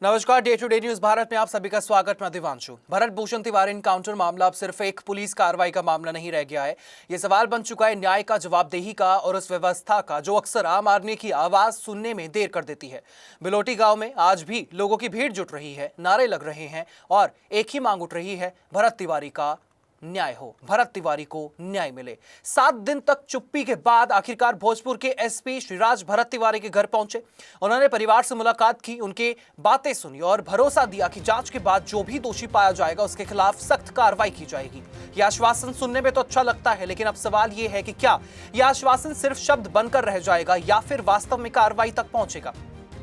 नमस्कार, day to day news Bharat में आप सभी का स्वागत। मैं दिवांशु। भरत भूषण तिवारी एनकाउंटर मामला अब सिर्फ एक पुलिस कार्रवाई का मामला नहीं रह गया है। ये सवाल बन चुका है न्याय का, जवाबदेही का और उस व्यवस्था का जो अक्सर आम आदमी की आवाज सुनने में देर कर देती है। बिलोटी गांव में आज भी लोगों की भीड़ जुट रही है, नारे लग रहे हैं और एक ही मांग उठ रही है, भरत तिवारी का न्याय हो, भरत तिवारी को न्याय मिले। 7 दिन तक चुप्पी के बाद आखिरकार भोजपुर के एसपी श्रीराज भरत तिवारी के घर पहुंचे। उन्होंने परिवार से मुलाकात की, उनके बातें सुनी और भरोसा दिया कि जांच के बाद जो भी दोषी पाया जाएगा उसके खिलाफ सख्त कार्रवाई की जाएगी। यह आश्वासन सुनने में तो अच्छा लगता है, लेकिन अब सवाल यह है कि क्या यह आश्वासन सिर्फ शब्द बनकर रह जाएगा या फिर वास्तव में कार्रवाई तक पहुंचेगा।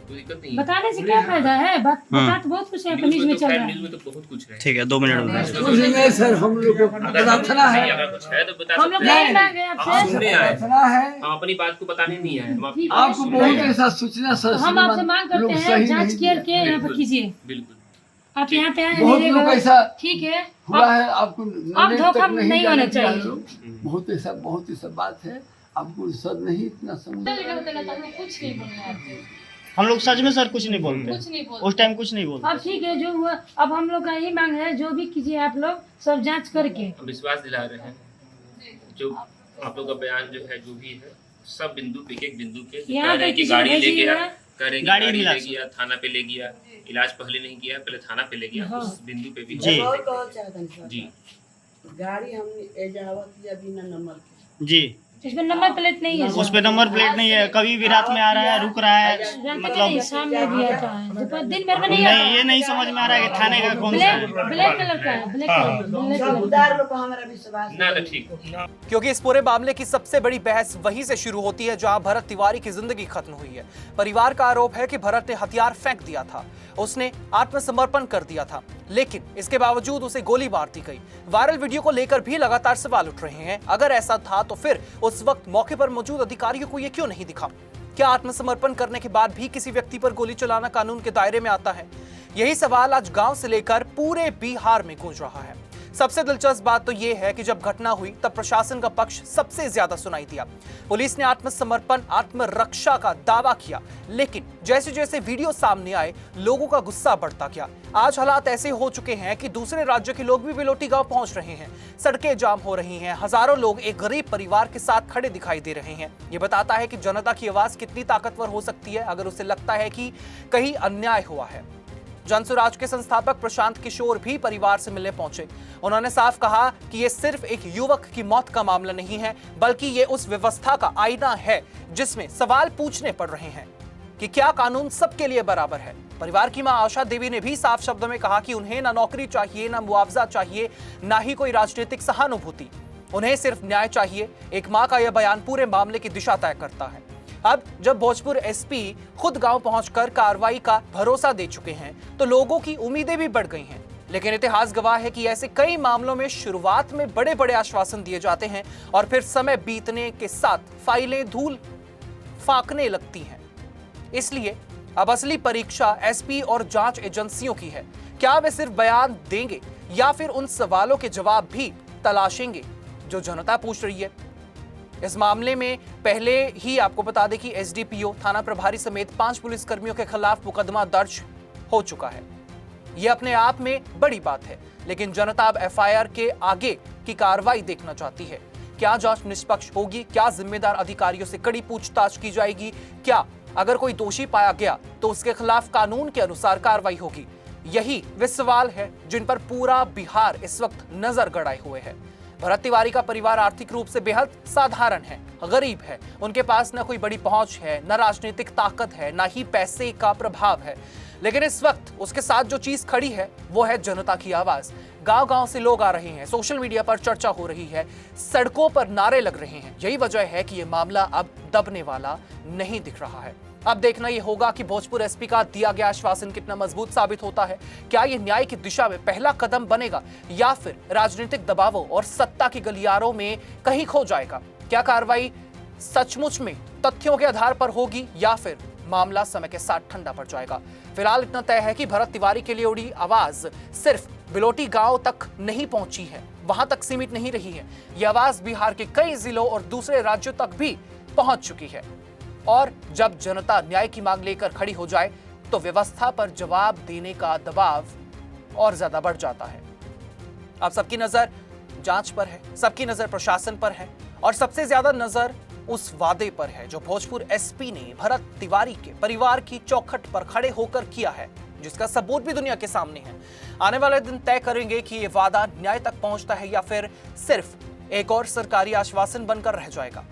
बताने से क्या फायदा है? बता तो बहुत कुछ है, न्यूज़ में चल रहा है। न्यूज़ में तो बहुत कुछ है। ठीक है, 2 मिनट में नहीं सर, हम लोग को प्रार्थना है। अगर कुछ है तो बता हम लोग सकते हैं। नहीं मांगे आपसे, सुनने आए, प्रार्थना है। हम अपनी बात को बताने नहीं आए। हम आपको बहुत ऐसा सूचना सर, हम आपसे मांग करते हैं, जांच करके यहाँ पर कीजिए। बिल्कुल आप यहाँ पे आए बहुत मेरे लोग घर, ऐसा ठीक है। हुआ है, आपको आप नॉलेज धोखा तक नहीं जाने होना दिया चाहिए। लोग। बहुत ऐसा बात है, आपको सर नहीं इतना समझ। कुछ नहीं बोलना, हम लोग सच में सर कुछ नहीं बोलते, कुछ नहीं बोलते उस टाइम कुछ नहीं बोलते। अब ठीक है, जो हुआ अब हम लोग का यही मांग है, जो भी कीजिए आप लोग सब जांच करके। हम विश्वास दिला रहे हैं, जो आप लोग का बयान जो है, जो भी है, सब बिंदु पे, एक बिंदु पे यहाँ कह रहे हैं कि पे गाड़ी ले किसी गया, ने कह रहे हैं कि गाड़ी गाड़ी मिला। ले गया, थाना पे ले गया, इलाज पहले नहीं किया, पहले थाना पे ले गया। हाँ। उस बिंदु पे भी जी। जी गाड़ी हमने एजावत या बिना नंबर के। जी, इसमें नंबर प्लेट नहीं है, उस पे नंबर प्लेट नहीं है, कभी भी रात में आ रहा है, रुक रहा है। मतलब शाम में भी आता है, दोपहर दिन भर में नहीं नहीं, आता। ये नहीं समझ में आ रहा है कि थाने का कौन सा है। ब्लैक कलर का है, ब्लैक कलर का। चौकीदार लोग को हमारा विश्वास ना तो ठीक। क्योंकि इस पूरे मामले की सबसे बड़ी बहस वहीं से शुरू होती है जहां भरत तिवारी की जिंदगी खत्म हुई है। परिवार का आरोप है कि भरत ने हथियार फेंक दिया था, उसने आत्मसमर्पण कर दिया था, लेकिन इसके बावजूद उसे गोली मार दी गई। वायरल वीडियो को लेकर भी लगातार सवाल उठ रहे हैं। अगर ऐसा था तो फिर उस वक्त मौके पर मौजूद अधिकारियों को यह क्यों नहीं दिखा? क्या आत्मसमर्पण करने के बाद भी किसी व्यक्ति पर गोली चलाना कानून के दायरे में आता है? यही सवाल आज गांव से लेकर पूरे बिहार में गूंज रहा है। सबसे दिलचस्प बात तो यह है कि जब घटना हुई तब प्रशासन का पक्ष सबसे ज्यादा सुनाई दिया। पुलिस ने आत्मसमर्पण, आत्मरक्षा का दावा किया, लेकिन जैसे जैसे वीडियो सामने आए लोगों का गुस्सा बढ़ता गया। आज हालात ऐसे हो चुके हैं कि दूसरे राज्य के लोग भी बिलोटी गांव पहुंच रहे हैं, सड़कें जाम हो रही हैं, हजारों लोग एक गरीब परिवार के साथ खड़े दिखाई दे रहे हैं। ये बताता है कि जनता की आवाज कितनी ताकतवर हो सकती है अगर उसे लगता है कि कहीं अन्याय हुआ है। जनसुराज के संस्थापक प्रशांत किशोर भी परिवार से मिलने पहुंचे। उन्होंने साफ कहा कि यह सिर्फ एक युवक की मौत का मामला नहीं है, बल्कि ये उस व्यवस्था का आईना है जिसमें सवाल पूछने पड़ रहे हैं कि क्या कानून सबके लिए बराबर है। परिवार की मां आशा देवी ने भी साफ शब्दों में कहा कि उन्हें ना नौकरी चाहिए, ना मुआवजा चाहिए, ना ही कोई राजनीतिक सहानुभूति, उन्हें सिर्फ न्याय चाहिए। एक मां का यह बयान पूरे मामले की दिशा तय करता है। अब जब भोजपुर एसपी खुद गांव पहुंचकर कार्रवाई का भरोसा दे चुके हैं तो लोगों की उम्मीदें भी बढ़ गई हैं। लेकिन इतिहास गवाह है कि ऐसे कई मामलों में शुरुआत में बड़े बड़े आश्वासन दिए जाते हैं और फिर समय बीतने के साथ फाइलें धूल फाकने लगती हैं। इसलिए अब असली परीक्षा एसपी और जांच एजेंसियों की है। क्या वे सिर्फ बयान देंगे या फिर उन सवालों के जवाब भी तलाशेंगे जो जनता पूछ रही है? इस मामले में पहले ही आपको बता दें कि एसडीपीओ, थाना प्रभारी समेत 5 पुलिसकर्मियों के खिलाफ मुकदमा दर्ज हो चुका है। यह अपने आप में बड़ी बात है, लेकिन जनता अब एफआईआर के आगे की कार्रवाई देखना चाहती है। क्या जांच निष्पक्ष होगी? क्या जिम्मेदार अधिकारियों से कड़ी पूछताछ की जाएगी? क्या अगर कोई दोषी पाया गया तो उसके खिलाफ कानून के अनुसार कार्रवाई होगी? यही वे सवाल है जिन पर पूरा बिहार इस वक्त नजर गड़ाए हुए है। भरत तिवारी का परिवार आर्थिक रूप से बेहद साधारण है, गरीब है। उनके पास न कोई बड़ी पहुंच है, न राजनीतिक ताकत है, न ही पैसे का प्रभाव है। लेकिन इस वक्त उसके साथ जो चीज खड़ी है वो है जनता की आवाज। गांव-गांव से लोग आ रहे हैं, सोशल मीडिया पर चर्चा हो रही है, सड़कों पर नारे लग रहे हैं। यही वजह है कि ये मामला अब दबने वाला नहीं दिख रहा है। अब देखना यह होगा कि भोजपुर एसपी का दिया गया आश्वासन कितना मजबूत साबित होता है। क्या यह न्याय की दिशा में पहला कदम बनेगा या फिर राजनीतिक दबावों और सत्ता की गलियारों में कहीं खो जाएगा? क्या कार्रवाई सचमुच में तथ्यों के आधार पर होगी या फिर मामला समय के साथ ठंडा पड़ जाएगा? फिलहाल इतना तय है कि भरत तिवारी के लिए उड़ी आवाज सिर्फ बिलोटी गांव तक नहीं पहुंची है, वहां तक सीमित नहीं रही है। यह आवाज बिहार के कई जिलों और दूसरे राज्यों तक भी पहुंच चुकी है। और जब जनता न्याय की मांग लेकर खड़ी हो जाए तो व्यवस्था पर जवाब देने का दबाव और ज्यादा बढ़ जाता है। अब सबकी नजर जांच पर है, सबकी नजर प्रशासन पर है और सबसे ज्यादा नजर उस वादे पर है जो भोजपुर एसपी ने भरत तिवारी के परिवार की चौखट पर खड़े होकर किया है, जिसका सबूत भी दुनिया के सामने है। आने वाले दिन तय करेंगे कि यह वादा न्याय तक पहुंचता है या फिर सिर्फ एक और सरकारी आश्वासन बनकर रह जाएगा।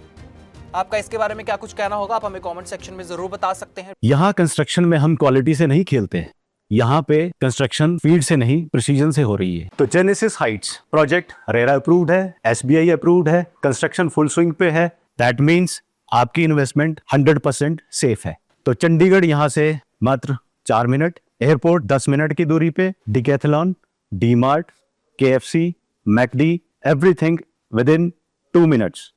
आपका इसके बारे में क्या कुछ कहना होगा, आप हमें कमेंट सेक्शन में जरूर बता सकते हैं। यहाँ कंस्ट्रक्शन में हम क्वालिटी से नहीं खेलते हैं। यहाँ पे कंस्ट्रक्शन फील्ड से नहीं प्रिसीजन से हो रही है। तो genesis Heights project RERA approved है, एसबीआई अप्रूव्ड है, कंस्ट्रक्शन फुल स्विंग पे है। दैट मीन्स आपकी इन्वेस्टमेंट 100% सेफ है। तो चंडीगढ़ यहाँ से मात्र 4 मिनट, एयरपोर्ट 10 मिनट की दूरी पे, Decathlon, D Mart, KFC, McD, everything within 2 minutes.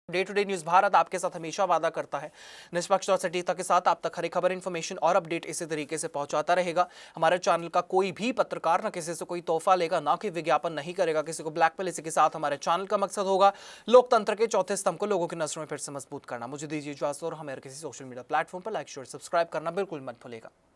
Day to day news Bharat आपके साथ हमेशा वादा करता है निष्पक्ष और सटीकता के साथ आप तक हर एक खबर, इन्फॉर्मेशन और अपडेट इसी तरीके से पहुंचाता रहेगा। हमारे चैनल का कोई भी पत्रकार ना किसी से कोई तोहफा लेगा, ना कि विज्ञापन नहीं करेगा, किसी को ब्लैकमेल। इसी के साथ हमारे चैनल का मकसद होगा लोकतंत्र के चौथे स्तंभ को लोगों की नजरों में फिर से मजबूत करना। मुझे दीजिए इजाजत और हमें किसी सोशल मीडिया प्लेटफॉर्म पर लाइक, शेयर, सब्सक्राइब करना बिल्कुल मत भूलिएगा।